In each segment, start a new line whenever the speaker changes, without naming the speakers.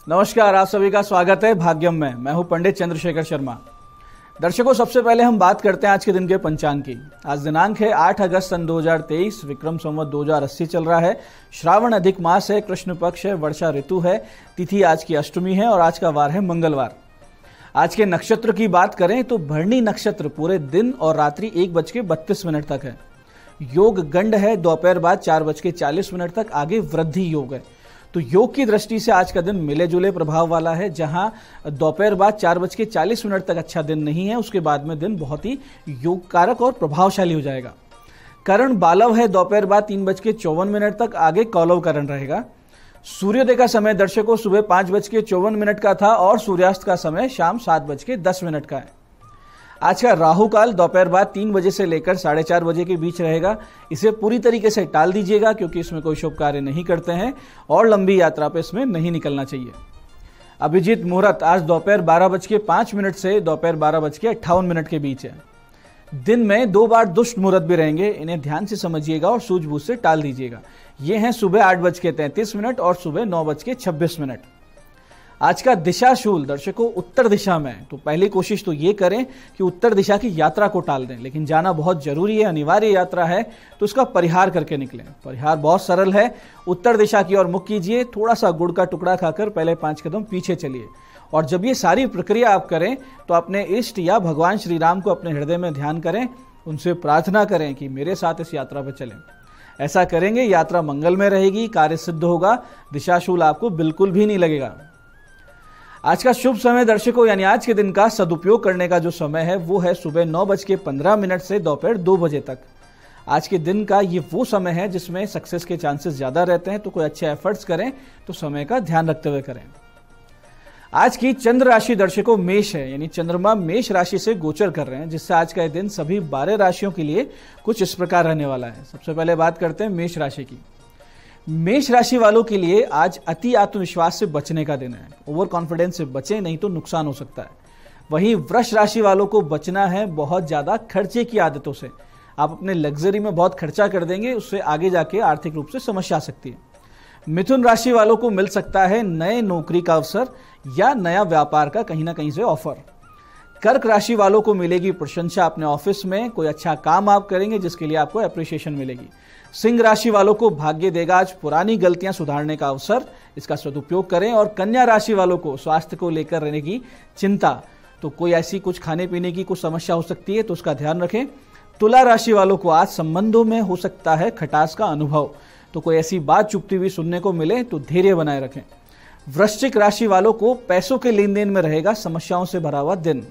नमस्कार, आप सभी का स्वागत है भाग्यम में। मैं हूं पंडित चंद्रशेखर शर्मा। दर्शकों, सबसे पहले हम बात करते हैं आज के दिन के पंचांग की। आज दिनांक है 8 अगस्त सन 2023, विक्रम संवत 2080 चल रहा है। श्रावण अधिक मास है, कृष्ण पक्ष है, वर्षा ऋतु है, तिथि आज की अष्टमी है और आज का वार है मंगलवार। आज के नक्षत्र की बात करें तो भरणी नक्षत्र पूरे दिन और रात्रि 1:32 तक है। योग गंड है, दोपहर बाद 4:40 तक, आगे वृद्धि योग है। तो योग की दृष्टि से आज का दिन मिले जुले प्रभाव वाला है, जहां दोपहर बाद 4:40 तक अच्छा दिन नहीं है, उसके बाद में दिन बहुत ही योग कारक और प्रभावशाली हो जाएगा। करण बालव है, दोपहर बाद 3:54 तक, आगे कौलव करण रहेगा। सूर्योदय का समय दर्शकों सुबह 5:54 का था और सूर्यास्त का समय शाम 7:10 का है। आज का राहु काल दोपहर बाद 3 बजे से लेकर 4:30 बजे के बीच रहेगा। इसे पूरी तरीके से टाल दीजिएगा क्योंकि इसमें कोई शुभ कार्य नहीं करते हैं और लंबी यात्रा पे इसमें नहीं निकलना चाहिए। अभिजीत मुहूर्त आज दोपहर 12:05 से दोपहर 12:58 के बीच है। दिन में 2 बार दुष्ट मुहूर्त भी रहेंगे, इन्हें ध्यान से समझिएगा और सूझबूझ से टाल दीजिएगा। ये हैं सुबह 8:33 और सुबह 9:26। आज का दिशाशूल दर्शकों उत्तर दिशा में, तो पहली कोशिश तो ये करें कि उत्तर दिशा की यात्रा को टाल दें, लेकिन जाना बहुत जरूरी है, अनिवार्य यात्रा है, तो उसका परिहार करके निकलें। परिहार बहुत सरल है, उत्तर दिशा की ओर मुख कीजिए, थोड़ा सा गुड़ का टुकड़ा खाकर पहले 5 कदम पीछे चलिए और जब ये सारी प्रक्रिया आप करें तो अपने इष्ट या भगवान श्री राम को अपने हृदय में ध्यान करें, उनसे प्रार्थना करें कि मेरे साथ इस यात्रा पर चलें। ऐसा करेंगे यात्रा मंगल में रहेगी, कार्य सिद्ध होगा, दिशाशूल आपको बिल्कुल भी नहीं लगेगा। आज का शुभ समय दर्शकों यानी आज के दिन का सदुपयोग करने का जो समय है वो है सुबह 9:15 से दोपहर 2 बजे तक। आज के दिन का ये वो समय है जिसमें सक्सेस के चांसेस ज्यादा रहते हैं, तो कोई अच्छे एफर्ट्स करें तो समय का ध्यान रखते हुए करें। आज की चंद्र राशि दर्शकों मेष है, यानी चंद्रमा मेष राशि से गोचर कर रहे हैं, जिससे आज का दिन सभी 12 राशियों के लिए कुछ इस प्रकार रहने वाला है। सबसे पहले बात करते हैं मेष राशि की। मेष राशि वालों के लिए आज अति आत्मविश्वास से बचने का दिन है। ओवर कॉन्फिडेंस से बचें, नहीं तो नुकसान हो सकता है। वहीं वृष राशि वालों को बचना है बहुत ज्यादा खर्चे की आदतों से। आप अपने लग्जरी में बहुत खर्चा कर देंगे, उससे आगे जाके आर्थिक रूप से समस्या आ सकती है। मिथुन राशि वालों को मिल सकता है नए नौकरी का अवसर या नया व्यापार का कहीं ना कहीं से ऑफर। कर्क राशि वालों को मिलेगी प्रशंसा अपने ऑफिस में, कोई अच्छा काम आप करेंगे जिसके लिए आपको एप्रिसिएशन मिलेगी। सिंह राशि वालों को भाग्य देगा आज पुरानी गलतियां सुधारने का अवसर, इसका सदुपयोग करें। और कन्या राशि वालों को स्वास्थ्य को लेकर रहने की चिंता, तो कोई ऐसी कुछ खाने पीने की कुछ समस्या हो सकती है तो उसका ध्यान रखें। तुला राशि वालों को आज संबंधों में हो सकता है खटास का अनुभव, तो कोई ऐसी बात चुपती हुई सुनने को मिले तो धैर्य बनाए रखें। वृश्चिक राशि वालों को पैसों के लेन देन में रहेगा समस्याओं से भरा हुआ दिन।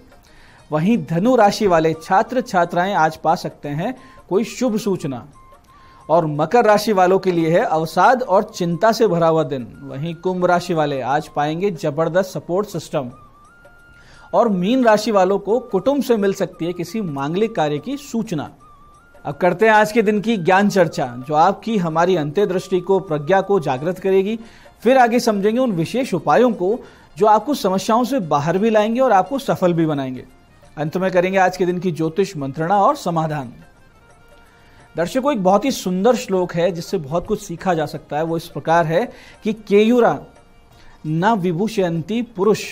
वहीं धनु राशि वाले छात्र छात्राएं आज पा सकते हैं कोई शुभ सूचना। और मकर राशि वालों के लिए है अवसाद और चिंता से भरा हुआ दिन। वहीं कुंभ राशि वाले आज पाएंगे जबरदस्त सपोर्ट सिस्टम। और मीन राशि वालों को कुटुंब से मिल सकती है किसी मांगलिक कार्य की सूचना। अब करते हैं आज के दिन की ज्ञान चर्चा, जो आपकी हमारी अंतर्दृष्टि को, प्रज्ञा को जागृत करेगी। फिर आगे समझेंगे उन विशेष उपायों को जो आपको समस्याओं से बाहर भी लाएंगे और आपको सफल भी बनाएंगे। अंत में करेंगे आज के दिन की ज्योतिष मंत्रणा और समाधान। दर्शकों, एक बहुत ही सुंदर श्लोक है जिससे बहुत कुछ सीखा जा सकता है। वो इस प्रकार है कि केयूरा न विभूषयन्ति पुरुष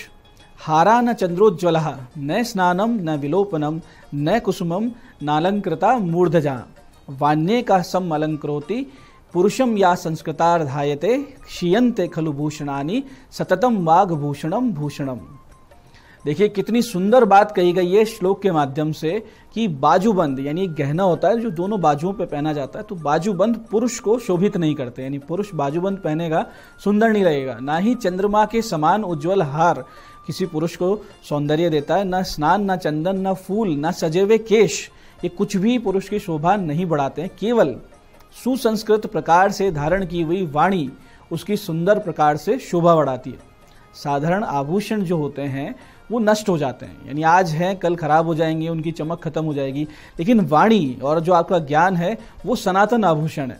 हारा न चंद्रोज्ज्वलः न स्नानम न विलोपनम न कुसुमम नालंकृता मूर्धजा वान्ये का सम अलंकृति पुरुषम या संस्कृतार्धायते क्षीयन्ते खलु भूषणानि सततम वाग्भूषणम भूषणम। देखिए कितनी सुंदर बात कही गई है श्लोक के माध्यम से कि बाजूबंद यानी गहना होता है जो दोनों बाजुओं पे पहना जाता है, तो बाजूबंद पुरुष को शोभित नहीं करते, यानी पुरुष बाजूबंद पहनेगा सुंदर नहीं रहेगा। ना ही चंद्रमा के समान उज्जवल हार किसी पुरुष को सौंदर्य देता है, न स्नान, न चंदन, न फूल, न सजे हुए केश, ये कुछ भी पुरुष की शोभा नहीं बढ़ाते हैं। केवल सुसंस्कृत प्रकार से धारण की हुई वाणी उसकी सुंदर प्रकार से शोभा बढ़ाती है। साधारण आभूषण जो होते हैं वो नष्ट हो जाते हैं, यानी आज हैं कल खराब हो जाएंगे, उनकी चमक खत्म हो जाएगी। लेकिन वाणी और जो आपका ज्ञान है वो सनातन आभूषण है।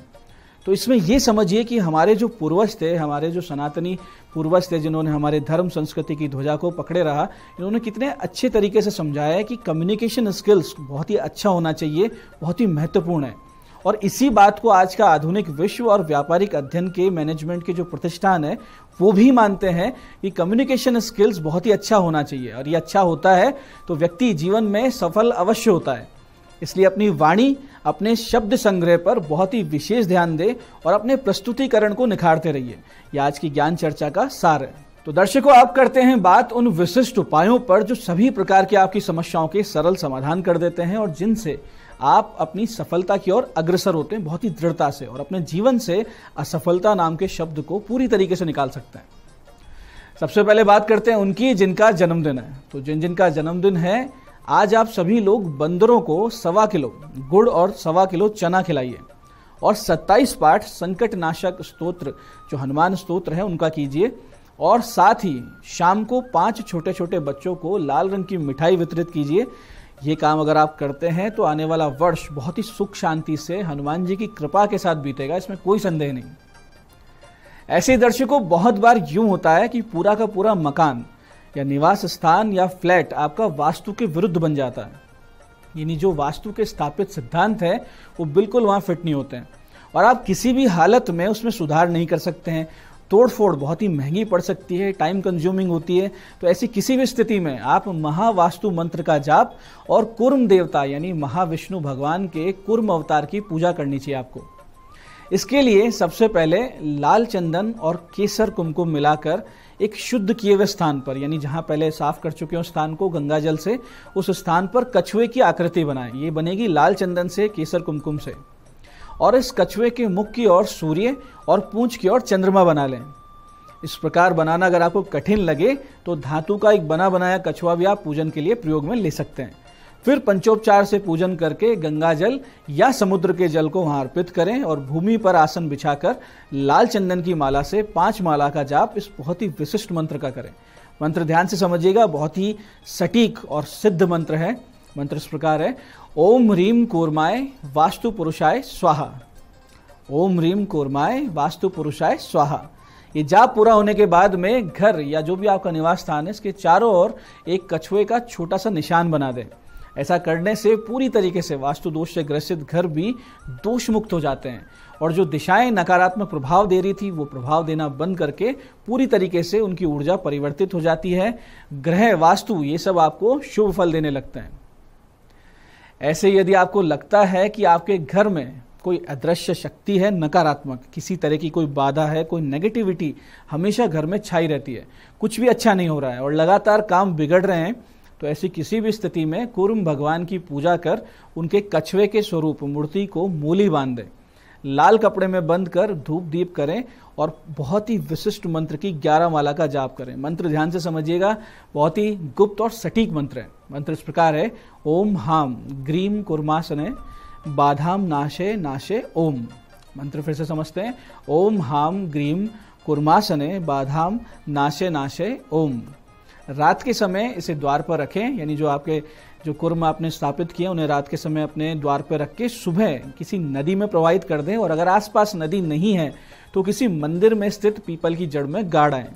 तो इसमें ये समझिए कि हमारे जो पूर्वज थे, हमारे जो सनातनी पूर्वज थे, जिन्होंने हमारे धर्म संस्कृति की ध्वजा को पकड़े रहा, इन्होंने कितने अच्छे तरीके से समझाया है कि कम्युनिकेशन स्किल्स बहुत ही अच्छा होना चाहिए, बहुत ही महत्वपूर्ण है। और इसी बात को आज का आधुनिक विश्व और व्यापारिक अध्ययन के मैनेजमेंट के जो प्रतिष्ठान है वो भी मानते हैं कि कम्युनिकेशन स्किल्स बहुत ही अच्छा होना चाहिए, और ये अच्छा होता है तो व्यक्ति जीवन में सफल अवश्य होता है। इसलिए अपनी वाणी, अपने शब्द संग्रह पर बहुत ही विशेष ध्यान दें और अपने प्रस्तुतिकरण को निखारते रहिए। यह आज की ज्ञान चर्चा का सार है। तो दर्शकों, आप करते हैं बात उन विशिष्ट उपायों पर जो सभी प्रकार की आपकी समस्याओं के सरल समाधान कर देते हैं और जिनसे आप अपनी सफलता की ओर अग्रसर होते हैं बहुत ही दृढ़ता से, और अपने जीवन से असफलता नाम के शब्द को पूरी तरीके से निकाल सकते हैं। सबसे पहले बात करते हैं उनकी जिनका जन्मदिन है। तो जिनका जन्मदिन है, आज आप सभी लोग बंदरों को 1.25 किलो गुड़ और 1.25 किलो चना खिलाइए, और 27 पाठ संकट नाशक स्तोत्र जो हनुमान स्तोत्र है उनका कीजिए, और साथ ही शाम को 5 छोटे छोटे बच्चों को लाल रंग की मिठाई वितरित कीजिए। ये काम अगर आप करते हैं तो आने वाला वर्ष बहुत ही सुख शांति से हनुमान जी की कृपा के साथ बीतेगा, इसमें कोई संदेह नहीं। ऐसे ही दर्शकों, बहुत बार यूं होता है कि पूरा का पूरा मकान या निवास स्थान या फ्लैट आपका वास्तु के विरुद्ध बन जाता है, यानी जो वास्तु के स्थापित सिद्धांत है वो बिल्कुल वहां फिट नहीं होते हैं, और आप किसी भी हालत में उसमें सुधार नहीं कर सकते हैं। तोड़फोड़ बहुत ही महंगी पड़ सकती है, टाइम कंज्यूमिंग होती है। तो ऐसी किसी भी स्थिति में आप महावास्तु मंत्र का जाप और कुर्म देवता यानी महाविष्णु भगवान के कुर्म अवतार की पूजा करनी चाहिए आपको। इसके लिए सबसे पहले लाल चंदन और केसर कुमकुम मिलाकर एक शुद्ध किए हुए स्थान पर, यानी जहां पहले साफ कर चुके हो स्थान को गंगा जल से, उस स्थान पर कछुए की आकृति बनाएं। ये बनेगी लाल चंदन से, केसर कुमकुम से, और इस कछुए के मुख की ओर सूर्य और पूंछ की ओर चंद्रमा बना लें। इस प्रकार बनाना अगर आपको कठिन लगे तो धातु का एक बना बनाया कछुआ भी आप पूजन के लिए प्रयोग में ले सकते हैं। फिर पंचोपचार से पूजन करके गंगा जल या समुद्र के जल को वहां अर्पित करें, और भूमि पर आसन बिछाकर लाल चंदन की माला से 5 माला का जाप इस बहुत ही विशिष्ट मंत्र का करें। मंत्र ध्यान से समझिएगा, बहुत ही सटीक और सिद्ध मंत्र है। मंत्र इस प्रकार है: ओम ह्रीम कूर्माय वास्तु पुरुषाय स्वाहा। ओम ह्रीम कूर्माय वास्तु पुरुषाय स्वाहा। ये जाप पूरा होने के बाद में घर या जो भी आपका निवास स्थान है इसके चारों ओर एक कछुए का छोटा सा निशान बना दें। ऐसा करने से पूरी तरीके से वास्तु दोष से ग्रसित घर भी दोष मुक्त हो जाते हैं, और जो दिशाएं नकारात्मक प्रभाव दे रही थी वो प्रभाव देना बंद करके पूरी तरीके से उनकी ऊर्जा परिवर्तित हो जाती है। ग्रह, वास्तु, ये सब आपको शुभ फल देने लगते हैं। ऐसे यदि आपको लगता है कि आपके घर में कोई अदृश्य शक्ति है, नकारात्मक किसी तरह की कोई बाधा है, कोई नेगेटिविटी हमेशा घर में छाई रहती है, कुछ भी अच्छा नहीं हो रहा है और लगातार काम बिगड़ रहे हैं, तो ऐसी किसी भी स्थिति में कुर्म भगवान की पूजा कर उनके कछुए के स्वरूप मूर्ति को मूली बांध दें, लाल कपड़े में बंद कर धूप दीप करें, और बहुत ही विशिष्ट मंत्र की 11 माला का जाप करें। मंत्र ध्यान से समझिएगा, बहुत ही गुप्त और सटीक मंत्र है। मंत्र इस प्रकार है: ओम हाम ग्रीम कुर्मासने बाधाम नाशे नाशे ओम। मंत्र फिर से समझते हैं: ओम हाम ग्रीम कुर्मासने बाधाम नाशे नाशे ओम। रात के समय इसे द्वार पर रखें, यानी जो आपके जो कुर्म आपने स्थापित किए उन्हें रात के समय अपने द्वार पर रख के सुबह किसी नदी में प्रवाहित कर दें, और अगर आसपास नदी नहीं है तो किसी मंदिर में स्थित पीपल की जड़ में गाड़ आए।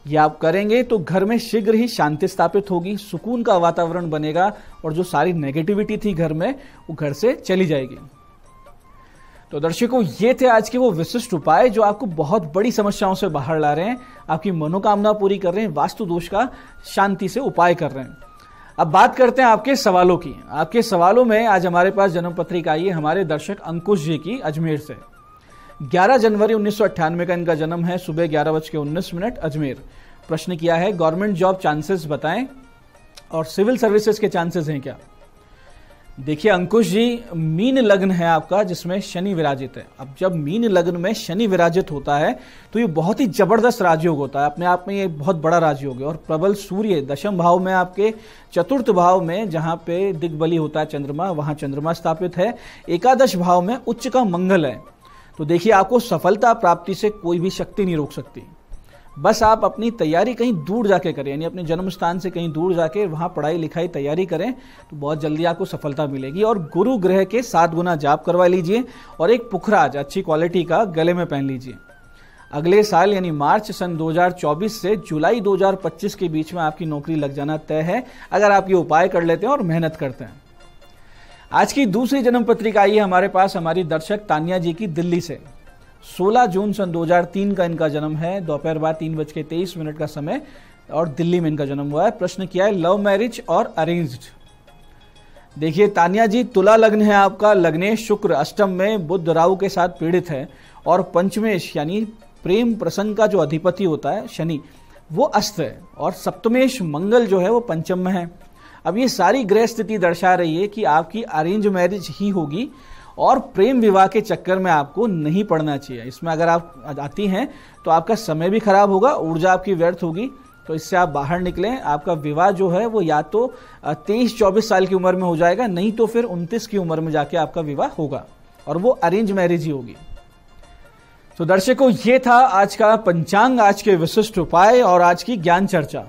ये आप करेंगे तो घर में शीघ्र ही शांति स्थापित होगी, सुकून का वातावरण बनेगा, और जो सारी नेगेटिविटी थी घर में वो घर से चली जाएगी। तो दर्शकों, ये थे आज के वो विशिष्ट उपाय जो आपको बहुत बड़ी समस्याओं से बाहर ला रहे हैं, आपकी मनोकामना पूरी कर रहे हैं, वास्तु दोष का शांति से उपाय कर रहे हैं। अब बात करते हैं आपके सवालों की। आपके सवालों में आज हमारे पास जन्म पत्रिका आई है हमारे दर्शक अंकुश जी की, अजमेर से। 11 जनवरी 1998 का इनका जन्म है, सुबह 11:19 अजमेर। प्रश्न किया है गवर्नमेंट जॉब चांसेस बताएं और सिविल सर्विसेज के चांसेस हैं क्या। देखिए अंकुश जी, मीन लग्न है आपका जिसमें शनि विराजित है। अब जब मीन लग्न में शनि विराजित होता है तो ये बहुत ही जबरदस्त राजयोग होता है, अपने आप में ये बहुत बड़ा राजयोग है। और प्रबल सूर्य दशम भाव में आपके चतुर्थ भाव में जहां पे दिग्बली होता है चंद्रमा, वहां चंद्रमा स्थापित है। एकादश भाव में उच्च का मंगल है। तो देखिए आपको सफलता प्राप्ति से कोई भी शक्ति नहीं रोक सकती। बस आप अपनी तैयारी कहीं दूर जाके करें, यानी अपने जन्म स्थान से कहीं दूर जाके वहां पढ़ाई लिखाई तैयारी करें तो बहुत जल्दी आपको सफलता मिलेगी। और गुरु ग्रह के 7 गुना जाप करवा लीजिए और एक पुखराज अच्छी क्वालिटी का गले में पहन लीजिए। अगले साल यानी मार्च सन 2024 से जुलाई 2025 के बीच में आपकी नौकरी लग जाना तय है, अगर आप ये उपाय कर लेते हैं और मेहनत करते हैं। आज की दूसरी जन्म पत्रिका आई है हमारे पास हमारी दर्शक तानिया जी की दिल्ली से। 16 जून सन 2003 का इनका जन्म है। दोपहर बाद 3:23 का समय और दिल्ली में इनका जन्म हुआ है। प्रश्न किया है लव मैरिज और अरेंज्ड। देखिए तानिया जी, तुला लग्न है आपका। लग्नेश शुक्र अष्टम में बुध राहु के साथ पीड़ित है और पंचमेश यानी प्रेम प्रसंग का जो अधिपति होता है शनि, वो अस्त है और सप्तमेश मंगल जो है वो पंचम में है। अब ये सारी ग्रह स्थिति दर्शा रही है कि आपकी अरेंज मैरिज ही होगी और प्रेम विवाह के चक्कर में आपको नहीं पड़ना चाहिए। इसमें अगर आप आती हैं तो आपका समय भी खराब होगा, ऊर्जा आपकी व्यर्थ होगी, तो इससे आप बाहर निकलें। आपका विवाह जो है वो या तो 23-24 साल की उम्र में हो जाएगा, नहीं तो फिर 29 की उम्र में जाके आपका विवाह होगा और वो अरेंज मैरिज ही होगी। तो दर्शकों, ये था आज का पंचांग, आज के विशिष्ट उपाय और आज की ज्ञान चर्चा।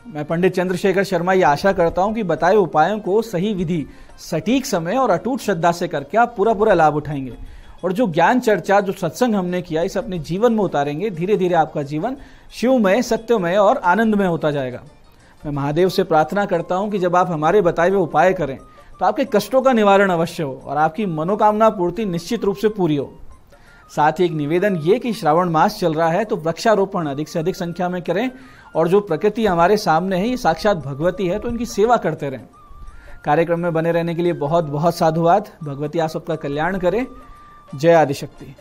मैं पंडित चंद्रशेखर शर्मा ये आशा करता हूं कि बताए उपायों को सही विधि, सटीक समय और अटूट श्रद्धा से करके आप पूरा लाभ उठाएंगे और जो ज्ञान चर्चा, जो सत्संग हमने किया, इसे अपने जीवन में उतारेंगे। धीरे धीरे आपका जीवन शिवमय, सत्यमय और आनंदमय होता जाएगा। मैं महादेव से प्रार्थना करता हूं कि जब आप हमारे बताए हुए उपाय करें तो आपके कष्टों का निवारण अवश्य हो और आपकी मनोकामना पूर्ति निश्चित रूप से पूरी हो। साथ ही एक निवेदन ये कि श्रावण मास चल रहा है तो वृक्षारोपण अधिक से अधिक संख्या में करें और जो प्रकृति हमारे सामने है ये साक्षात भगवती है, तो इनकी सेवा करते रहें। कार्यक्रम में बने रहने के लिए बहुत बहुत साधुवाद। भगवती आप सबका कल्याण करे। जय आदिशक्ति।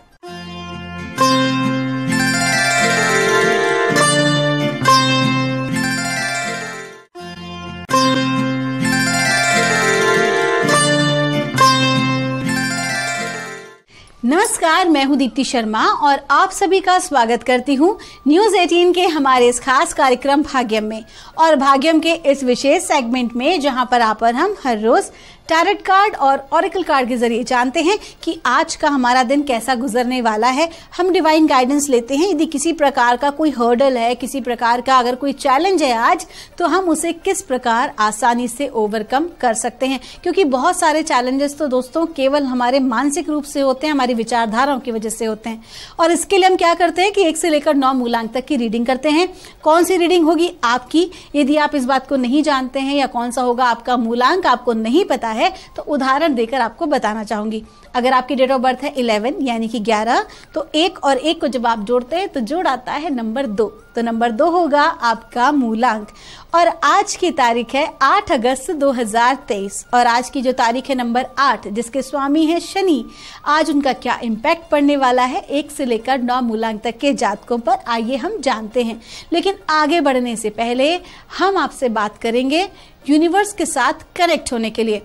नमस्कार, मैं हूं दीप्ति शर्मा और आप सभी का स्वागत करती हूं न्यूज़ 18 के हमारे इस खास कार्यक्रम भाग्यम में। और भाग्यम के इस विशेष सेगमेंट में जहां पर हम हर रोज टैरेट कार्ड और ऑरेकल कार्ड के जरिए जानते हैं कि आज का हमारा दिन कैसा गुजरने वाला है। हम डिवाइन गाइडेंस लेते हैं। यदि किसी प्रकार का कोई हर्डल है, किसी प्रकार का अगर कोई चैलेंज है आज, तो हम उसे किस प्रकार आसानी से ओवरकम कर सकते हैं, क्योंकि बहुत सारे चैलेंजेस तो दोस्तों केवल हमारे मानसिक रूप से होते हैं, हमारी विचारधाराओं की वजह से होते हैं। और इसके लिए हम क्या करते हैं कि 1 से लेकर 9 मूलांक तक की रीडिंग करते हैं। कौन सी रीडिंग होगी आपकी, यदि आप इस बात को नहीं जानते हैं या कौन सा होगा आपका मूलांक आपको नहीं पता है, तो उदाहरण देकर आपको बताना चाहूंगी। अगर आपकी डेट ऑफ बर्थ है 11 यानी कि 11, तो 1 और 1 को जब आप जोड़ते हैं तो जोड़ आता है नंबर 2, तो नंबर 2 होगा आपका मूलांक। और आज की तारीख है 8 अगस्त 2023 और आज की जो तारीख है नंबर 8, जिसके स्वामी है शनि। आज उनका क्या इम्पैक्ट पड़ने वाला है 1 से लेकर 9 मूलांक तक के जातकों पर, आइए हम जानते हैं। लेकिन आगे बढ़ने से पहले हम आपसे बात करेंगे यूनिवर्स के साथ कनेक्ट होने के लिए।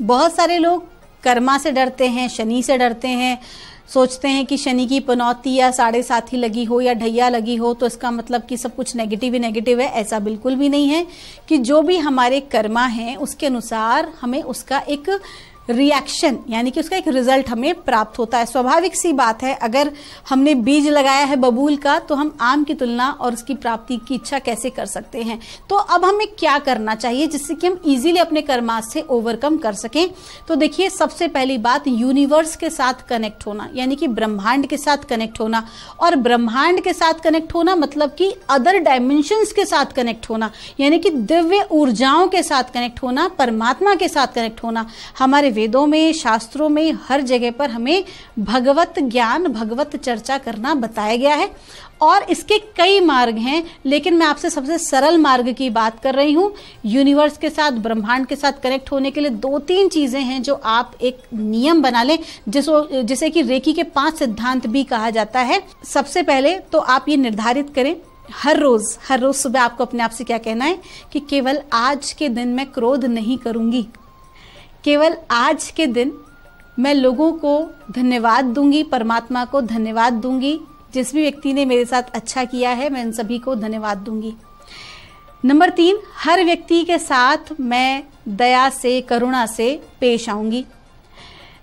बहुत सारे लोग कर्मा से डरते हैं, शनि से डरते हैं, सोचते हैं कि शनि की पनौती या 7.5 लगी हो या ढैया लगी हो तो इसका मतलब कि सब कुछ नेगेटिव ही नेगेटिव है। ऐसा बिल्कुल भी नहीं है कि जो भी हमारे कर्मा हैं उसके अनुसार हमें उसका एक रिएक्शन यानी कि उसका एक रिजल्ट हमें प्राप्त होता है। स्वाभाविक सी बात है, अगर हमने बीज लगाया है बबूल का तो हम आम की तुलना और उसकी प्राप्ति की इच्छा कैसे कर सकते हैं। तो अब हमें क्या करना चाहिए जिससे कि हम इजीली अपने कर्मा से ओवरकम कर सकें। तो देखिए, सबसे पहली बात यूनिवर्स के साथ कनेक्ट होना, यानी कि ब्रह्मांड के साथ कनेक्ट होना। और ब्रह्मांड के साथ कनेक्ट होना मतलब कि अदर डायमेंशंस के साथ कनेक्ट होना, यानी कि दिव्य ऊर्जाओं के साथ कनेक्ट होना, परमात्मा के साथ कनेक्ट होना। हमारे वेदों में, शास्त्रों में, हर जगह पर हमें भगवत ज्ञान, भगवत चर्चा करना बताया गया है और इसके कई मार्ग हैं, लेकिन मैं आपसे सबसे सरल मार्ग की बात कर रही हूं। यूनिवर्स के साथ, ब्रह्मांड के साथ कनेक्ट होने के लिए 2-3 चीजें हैं जो आप एक नियम बना लें, जिसे कि रेकी के 5 सिद्धांत भी कहा जाता है। सबसे पहले तो आप ये निर्धारित करें, हर रोज सुबह आपको अपने आप से क्या कहना है कि केवल आज के दिन मैं क्रोध नहीं करूंगी, केवल आज के दिन मैं लोगों को धन्यवाद दूंगी, परमात्मा को धन्यवाद दूंगी, जिस भी व्यक्ति ने मेरे साथ अच्छा किया है मैं उन सभी को धन्यवाद दूंगी। नंबर 3, हर व्यक्ति के साथ मैं दया से, करुणा से पेश आऊंगी।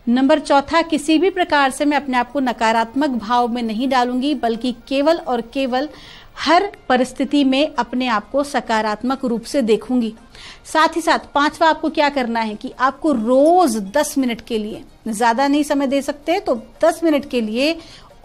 नंबर 4, किसी भी प्रकार से मैं अपने आप को नकारात्मक भाव में नहीं डालूंगी, बल्कि केवल और केवल हर परिस्थिति में अपने आप को सकारात्मक रूप से देखूंगी। साथ ही साथ 5वां आपको क्या करना है कि आपको रोज 10 मिनट के लिए, ज्यादा नहीं समय दे सकते तो 10 मिनट के लिए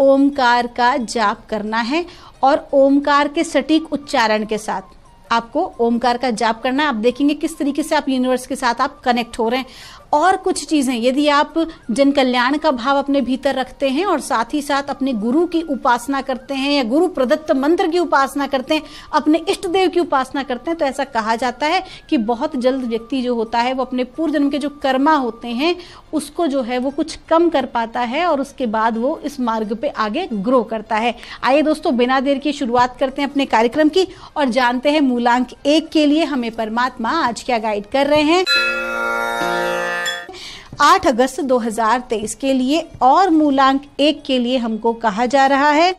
ओमकार का जाप करना है और ओमकार के सटीक उच्चारण के साथ आपको ओमकार का जाप करना है। आप देखेंगे किस तरीके से आप यूनिवर्स के साथ आप कनेक्ट हो रहे हैं। और कुछ चीजें यदि आप जन कल्याण का भाव अपने भीतर रखते हैं और साथ ही साथ अपने गुरु की उपासना करते हैं या गुरु प्रदत्त मंत्र की उपासना करते हैं, अपने इष्ट देव की उपासना करते हैं, तो ऐसा कहा जाता है कि बहुत जल्द व्यक्ति जो होता है वो अपने पूर्व जन्म के जो कर्मा होते हैं उसको जो है वो कुछ कम कर पाता है और उसके बाद वो इस मार्ग पे आगे ग्रो करता है। आइए दोस्तों, बिना देर की शुरुआत करते हैं अपने कार्यक्रम की और जानते हैं मूलांक 1 के लिए हमें परमात्मा आज क्या गाइड कर रहे हैं। 8 अगस्त 2023 के लिए और मूलांक 1 के लिए हमको कहा जा रहा है,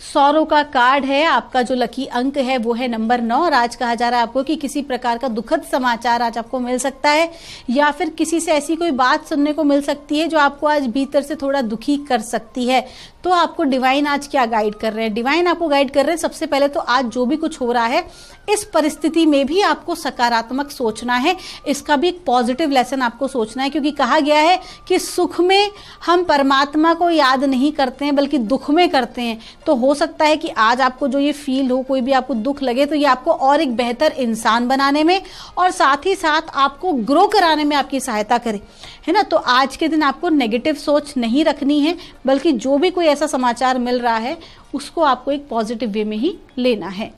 सौरों का कार्ड है, आपका जो लकी अंक है वो है नंबर 9 और आज कहा जा रहा है आपको कि किसी प्रकार का दुखद समाचार आज आपको मिल सकता है या फिर किसी से ऐसी कोई बात सुनने को मिल सकती है जो आपको आज भीतर से थोड़ा दुखी कर सकती है। तो आपको डिवाइन आज क्या गाइड कर रहे हैं? डिवाइन आपको गाइड कर रहे हैं सबसे पहले तो आज जो भी कुछ हो रहा है इस परिस्थिति में भी आपको सकारात्मक सोचना है, इसका भी एक पॉजिटिव लेसन आपको सोचना है, क्योंकि कहा गया है कि सुख में हम परमात्मा को याद नहीं करते हैं बल्कि दुख में करते हैं। तो हो सकता है कि आज आपको जो ये फील हो, कोई भी आपको दुख लगे, तो ये आपको और एक बेहतर इंसान बनाने में और साथ ही साथ आपको ग्रो कराने में आपकी सहायता करे, है ना। तो आज के दिन आपको नेगेटिव सोच नहीं रखनी है, बल्कि जो भी कोई ऐसा समाचार मिल रहा है उसको आपको एक पॉजिटिव वे में ही लेना है।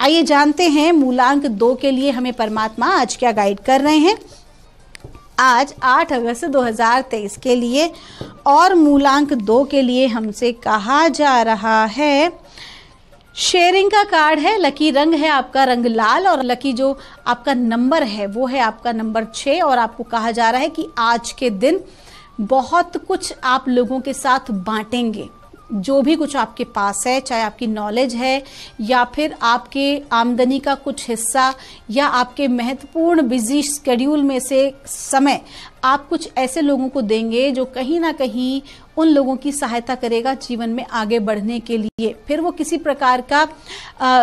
आइए जानते हैं मूलांक 2 के लिए हमें परमात्मा आज क्या गाइड कर रहे हैं। आज 8 अगस्त 2023 के लिए और मूलांक 2 के लिए हमसे कहा जा रहा है, शेयरिंग का कार्ड है, लकी रंग है आपका रंग लाल और लकी जो आपका नंबर है वो है आपका नंबर 6 और आपको कहा जा रहा है कि आज के दिन बहुत कुछ आप लोगों के साथ बांटेंगे। जो भी कुछ आपके पास है, चाहे आपकी नॉलेज है या फिर आपके आमदनी का कुछ हिस्सा या आपके महत्वपूर्ण बिजी शेड्यूल में से समय, आप कुछ ऐसे लोगों को देंगे जो कहीं ना कहीं उन लोगों की सहायता करेगा जीवन में आगे बढ़ने के लिए। फिर वो किसी प्रकार का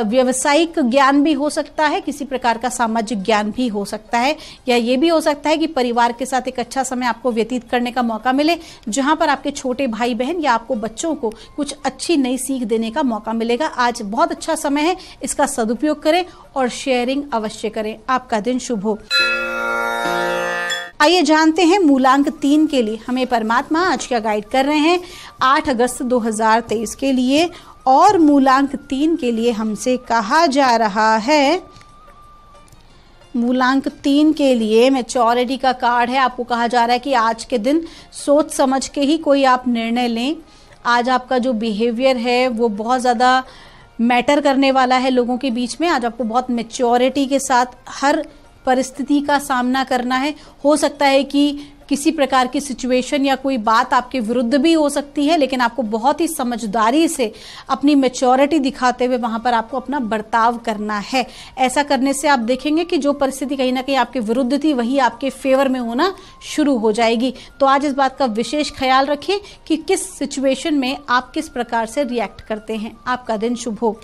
व्यावसायिक ज्ञान भी हो सकता है, किसी प्रकार का सामाजिक ज्ञान भी हो सकता है, या ये भी हो सकता है कि परिवार के साथ एक अच्छा समय आपको व्यतीत करने का मौका मिले, जहां पर आपके छोटे भाई बहन या आपको बच्चों को कुछ अच्छी नई सीख देने का मौका मिलेगा। आज बहुत अच्छा समय है, इसका सदुपयोग करें और शेयरिंग अवश्य करें। आपका दिन शुभ हो। आइए जानते हैं मूलांक 3 के लिए हमें परमात्मा आज क्या गाइड कर रहे हैं 8 अगस्त 2023 के लिए और मूलांक 3 के लिए हमसे कहा जा रहा है, मूलांक 3 के लिए मैच्योरिटी का कार्ड है। आपको कहा जा रहा है कि आज के दिन सोच समझ के ही कोई आप निर्णय लें। आज आपका जो बिहेवियर है वो बहुत ज़्यादा मैटर करने वाला है लोगों के बीच में। आज आपको बहुत मैच्योरिटी के साथ हर परिस्थिति का सामना करना है। हो सकता है कि किसी प्रकार की सिचुएशन या कोई बात आपके विरुद्ध भी हो सकती है, लेकिन आपको बहुत ही समझदारी से अपनी मैच्योरिटी दिखाते हुए वहां पर आपको अपना बर्ताव करना है। ऐसा करने से आप देखेंगे कि जो परिस्थिति कहीं ना कहीं आपके विरुद्ध थी वही आपके फेवर में होना शुरू हो जाएगी। तो आज इस बात का विशेष ख्याल रखें कि किस सिचुएशन में आप किस प्रकार से रिएक्ट करते हैं। आपका दिन शुभ हो।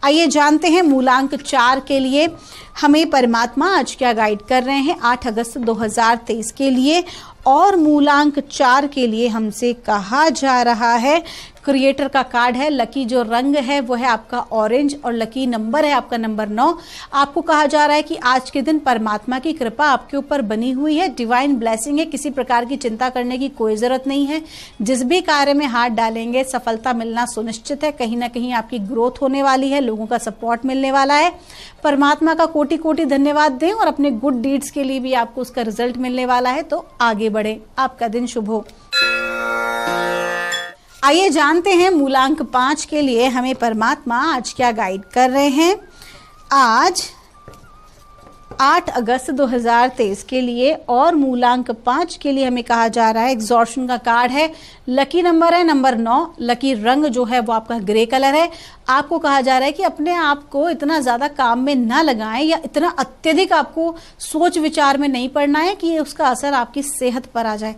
आइए जानते हैं मूलांक 4 के लिए हमें परमात्मा आज क्या गाइड कर रहे हैं 8 अगस्त 2023 के लिए और मूलांक 4 के लिए हमसे कहा जा रहा है, क्रिएटर का कार्ड है, लकी जो रंग है वो है आपका ऑरेंज और लकी नंबर है आपका नंबर 9। आपको कहा जा रहा है कि आज के दिन परमात्मा की कृपा आपके ऊपर बनी हुई है, डिवाइन ब्लेसिंग है, किसी प्रकार की चिंता करने की कोई जरूरत नहीं है। जिस भी कार्य में हाथ डालेंगे सफलता मिलना सुनिश्चित है, कहीं ना कहीं आपकी ग्रोथ होने वाली है, लोगों का सपोर्ट मिलने वाला है। परमात्मा का कोटि कोटि धन्यवाद दें और अपने गुड डीड्स के लिए भी आपको उसका रिजल्ट मिलने वाला है, तो आगे बढ़े। आपका दिन शुभ हो। आइए जानते हैं मूलांक 5 के लिए हमें परमात्मा आज क्या गाइड कर रहे हैं। आज 8 अगस्त 2023 के लिए और मूलांक 5 के लिए हमें कहा जा रहा है, एग्जॉर्शन का कार्ड है, लकी नंबर है नंबर 9, लकी रंग जो है वो आपका ग्रे कलर है। आपको कहा जा रहा है कि अपने आप को इतना ज़्यादा काम में ना लगाएं या इतना अत्यधिक आपको सोच विचार में नहीं पड़ना है कि उसका असर आपकी सेहत पर आ जाए।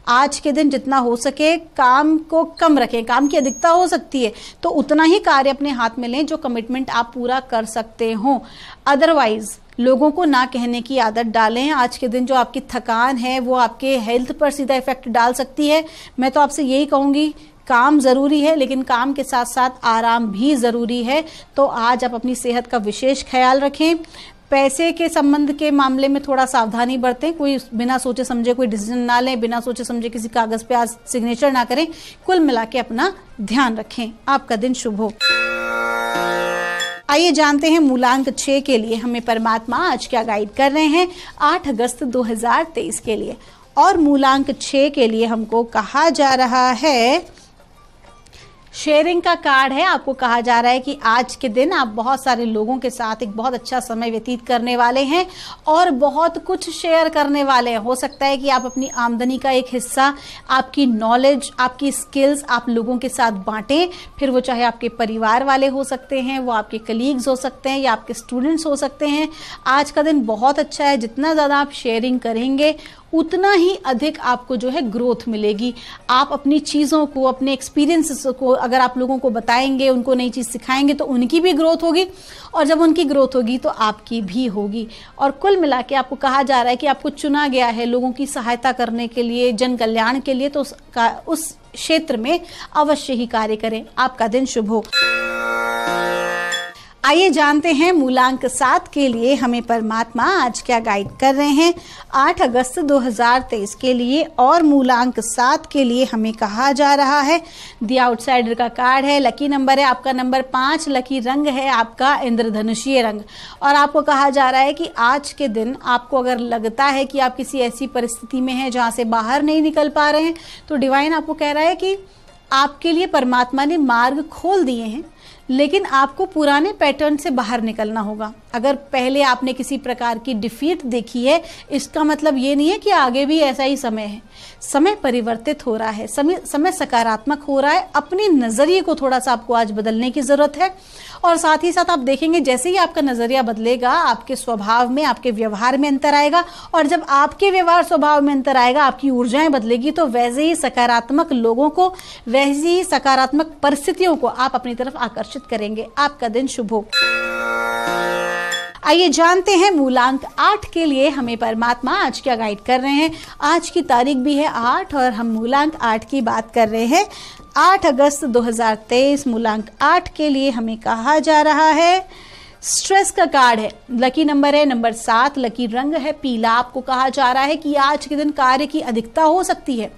आज के दिन जितना हो सके काम को कम रखें, काम की अधिकता हो सकती है तो उतना ही कार्य अपने हाथ में लें जो कमिटमेंट आप पूरा कर सकते हो। अदरवाइज लोगों को ना कहने की आदत डालें। आज के दिन जो आपकी थकान है वो आपके हेल्थ पर सीधा इफेक्ट डाल सकती है। मैं तो आपसे यही कहूँगी, काम ज़रूरी है लेकिन काम के साथ साथ आराम भी ज़रूरी है। तो आज आप अपनी सेहत का विशेष ख्याल रखें। पैसे के संबंध के मामले में थोड़ा सावधानी बरतें, कोई बिना सोचे समझे कोई डिसीजन ना लें, बिना सोचे समझे किसी कागज पे आज सिग्नेचर ना करें। कुल मिला के अपना ध्यान रखें। आपका दिन शुभ हो। आइए जानते हैं मूलांक 6 के लिए हमें परमात्मा आज क्या गाइड कर रहे हैं 8 अगस्त 2023 के लिए। और मूलांक 6 के लिए हमको कहा जा रहा है, शेयरिंग का कार्ड है। आपको कहा जा रहा है कि आज के दिन आप बहुत सारे लोगों के साथ एक बहुत अच्छा समय व्यतीत करने वाले हैं और बहुत कुछ शेयर करने वाले हैं। हो सकता है कि आप अपनी आमदनी का एक हिस्सा, आपकी नॉलेज, आपकी स्किल्स आप लोगों के साथ बांटें। फिर वो चाहे आपके परिवार वाले हो सकते हैं, वो आपके कलीग्स हो सकते हैं या आपके स्टूडेंट्स हो सकते हैं। आज का दिन बहुत अच्छा है। जितना ज़्यादा आप शेयरिंग करेंगे उतना ही अधिक आपको जो है ग्रोथ मिलेगी। आप अपनी चीज़ों को, अपने एक्सपीरियंसेस को अगर आप लोगों को बताएंगे, उनको नई चीज़ सिखाएंगे तो उनकी भी ग्रोथ होगी और जब उनकी ग्रोथ होगी तो आपकी भी होगी। और कुल मिला के आपको कहा जा रहा है कि आपको चुना गया है लोगों की सहायता करने के लिए, जन कल्याण के लिए, तो उस क्षेत्र में अवश्य ही कार्य करें। आपका दिन शुभ हो। आइए जानते हैं मूलांक 7 के लिए हमें परमात्मा आज क्या गाइड कर रहे हैं 8 अगस्त 2023 के लिए। और मूलांक 7 के लिए हमें कहा जा रहा है, द आउटसाइडर का कार्ड है, लकी नंबर है आपका नंबर 5, लकी रंग है आपका इंद्रधनुषीय रंग। और आपको कहा जा रहा है कि आज के दिन आपको अगर लगता है कि आप किसी ऐसी परिस्थिति में हैं जहाँ से बाहर नहीं निकल पा रहे हैं, तो डिवाइन आपको कह रहा है कि आपके लिए परमात्मा ने मार्ग खोल दिए हैं, लेकिन आपको पुराने पैटर्न से बाहर निकलना होगा। अगर पहले आपने किसी प्रकार की डिफीट देखी है, इसका मतलब ये नहीं है कि आगे भी ऐसा ही समय है। समय परिवर्तित हो रहा है, समय सकारात्मक हो रहा है। अपने नज़रिए को थोड़ा सा आपको आज बदलने की ज़रूरत है। और साथ ही साथ आप देखेंगे जैसे ही आपका नज़रिया बदलेगा, आपके स्वभाव में, आपके व्यवहार में अंतर आएगा। और जब आपके व्यवहार स्वभाव में अंतर आएगा, आपकी ऊर्जाएं बदलेगी, तो वैसे ही सकारात्मक लोगों को, वैसी ही सकारात्मक परिस्थितियों को आप अपनी तरफ आकर्षित करेंगे। आपका दिन शुभ हो। आइए जानते हैं मूलांक 8 के लिए हमें परमात्मा आज क्या गाइड कर रहे हैं। आज की तारीख भी है 8 और हम मूलांक 8 की बात कर रहे हैं। 8 अगस्त 2023 मूलांक 8 के लिए हमें कहा जा रहा है, स्ट्रेस का कार्ड है, लकी नंबर है नंबर 7, लकी रंग है पीला। आपको कहा जा रहा है कि आज के दिन कार्य की अधिकता हो सकती है।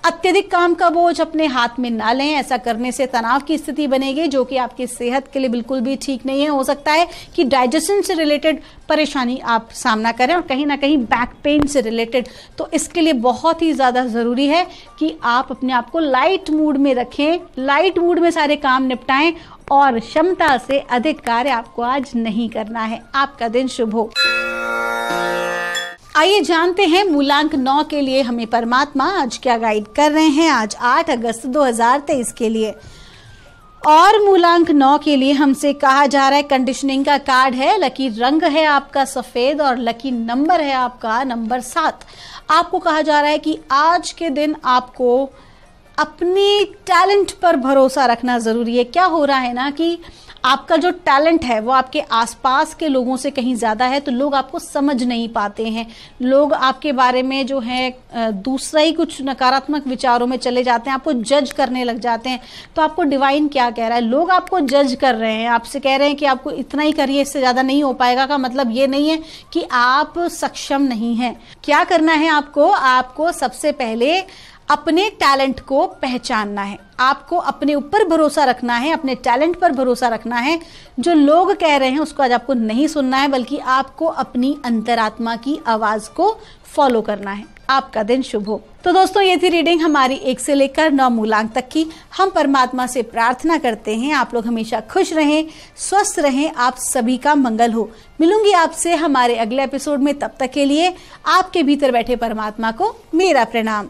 अत्यधिक काम का बोझ अपने हाथ में ना लें, ऐसा करने से तनाव की स्थिति बनेगी जो कि आपकी सेहत के लिए बिल्कुल भी ठीक नहीं है। हो सकता है कि डाइजेशन से रिलेटेड परेशानी आप सामना करें और कहीं ना कहीं बैक पेन से रिलेटेड। तो इसके लिए बहुत ही ज़्यादा ज़रूरी है कि आप अपने आप को लाइट मूड में रखें, लाइट मूड में सारे काम निपटाएं और क्षमता से अधिक कार्य आपको आज नहीं करना है। आपका दिन शुभ हो। आइए जानते हैं मूलांक 9 के लिए हमें परमात्मा आज क्या गाइड कर रहे हैं आज 8 अगस्त 2023 के लिए। और मूलांक 9 के लिए हमसे कहा जा रहा है, कंडीशनिंग का कार्ड है, लकी रंग है आपका सफेद और लकी नंबर है आपका नंबर 7। आपको कहा जा रहा है कि आज के दिन आपको अपने टैलेंट पर भरोसा रखना जरूरी है। क्या हो रहा है ना कि आपका जो टैलेंट है वो आपके आसपास के लोगों से कहीं ज़्यादा है, तो लोग आपको समझ नहीं पाते हैं। लोग आपके बारे में जो है दूसरा ही कुछ नकारात्मक विचारों में चले जाते हैं, आपको जज करने लग जाते हैं। तो आपको डिवाइन क्या कह रहा है, लोग आपको जज कर रहे हैं, आपसे कह रहे हैं कि आपको इतना ही करिए, इससे ज़्यादा नहीं हो पाएगा। का मतलब ये नहीं है कि आप सक्षम नहीं हैं। क्या करना है आपको सबसे पहले अपने टैलेंट को पहचानना है, आपको अपने ऊपर भरोसा रखना है, अपने टैलेंट पर भरोसा रखना है। जो लोग कह रहे हैं उसको आज आपको नहीं सुनना है, बल्कि आपको अपनी अंतरात्मा की आवाज को फॉलो करना है। आपका दिन शुभ हो। तो दोस्तों, ये थी रीडिंग हमारी 1 से लेकर 9 मूलांक तक की। हम परमात्मा से प्रार्थना करते हैं आप लोग हमेशा खुश रहें, स्वस्थ रहें, आप सभी का मंगल हो। मिलूंगी आपसे हमारे अगले एपिसोड में, तब तक के लिए आपके भीतर बैठे परमात्मा को मेरा प्रणाम।